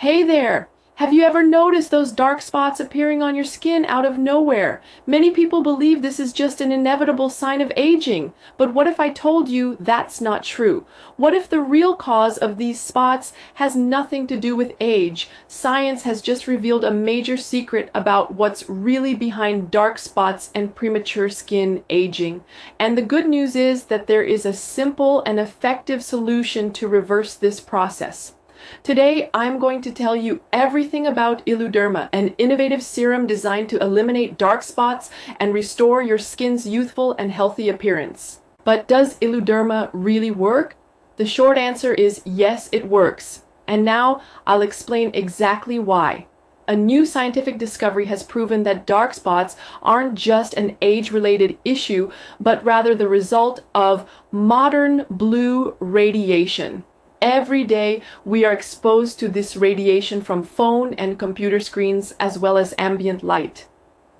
Hey there! Have you ever noticed those dark spots appearing on your skin out of nowhere? Many people believe this is just an inevitable sign of aging, but what if I told you that's not true? What if the real cause of these spots has nothing to do with age? Science has just revealed a major secret about what's really behind dark spots and premature skin aging. And the good news is that there is a simple and effective solution to reverse this process. Today, I'm going to tell you everything about Illuderma, an innovative serum designed to eliminate dark spots and restore your skin's youthful and healthy appearance. But does Illuderma really work? The short answer is yes, it works. And now I'll explain exactly why. A new scientific discovery has proven that dark spots aren't just an age-related issue, but rather the result of modern blue radiation. Every day, we are exposed to this radiation from phone and computer screens as well as ambient light.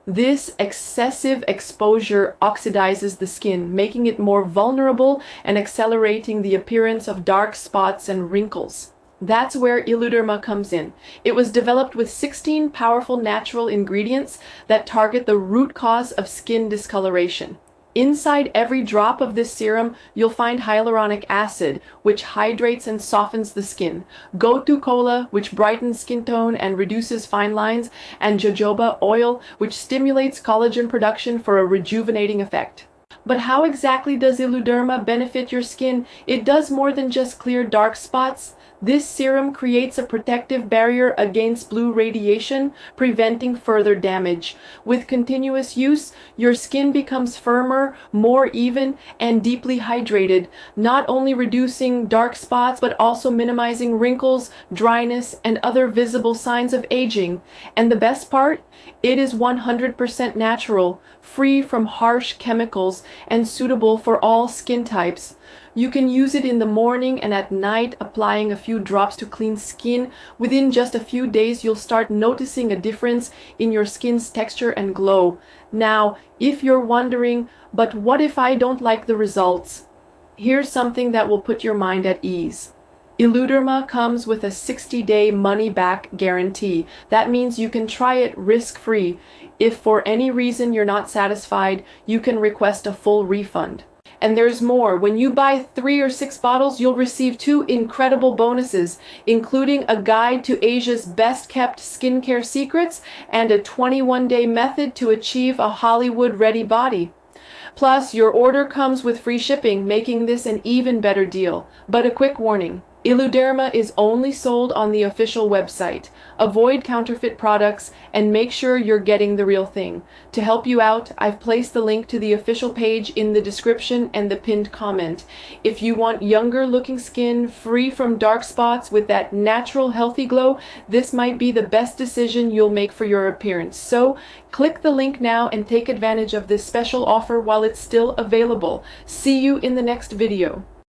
This excessive exposure oxidizes the skin, making it more vulnerable and accelerating the appearance of dark spots and wrinkles. That's where Illuderma comes in. It was developed with 16 powerful natural ingredients that target the root cause of skin discoloration. Inside every drop of this serum, you'll find hyaluronic acid, which hydrates and softens the skin, gotu kola, which brightens skin tone and reduces fine lines, and jojoba oil, which stimulates collagen production for a rejuvenating effect. But how exactly does Illuderma benefit your skin? It does more than just clear dark spots. This serum creates a protective barrier against blue radiation, preventing further damage. With continuous use, your skin becomes firmer, more even, and deeply hydrated, not only reducing dark spots but also minimizing wrinkles, dryness, and other visible signs of aging. And the best part? It is 100% natural, free from harsh chemicals, and suitable for all skin types. You can use it in the morning and at night, applying a few drops to clean skin. Within just a few days, you'll start noticing a difference in your skin's texture and glow. Now, if you're wondering, but what if I don't like the results? Here's something that will put your mind at ease. Illuderma comes with a 60-day money-back guarantee. That means you can try it risk-free. If for any reason you're not satisfied, you can request a full refund. And there's more. When you buy 3 or 6 bottles, you'll receive 2 incredible bonuses, including a guide to Asia's best-kept skincare secrets and a 21-day method to achieve a Hollywood-ready body. Plus, your order comes with free shipping, making this an even better deal. But a quick warning. Illuderma is only sold on the official website. Avoid counterfeit products and make sure you're getting the real thing. To help you out, I've placed the link to the official page in the description and the pinned comment. If you want younger looking skin, free from dark spots with that natural healthy glow, this might be the best decision you'll make for your appearance. So, click the link now and take advantage of this special offer while it's still available. See you in the next video.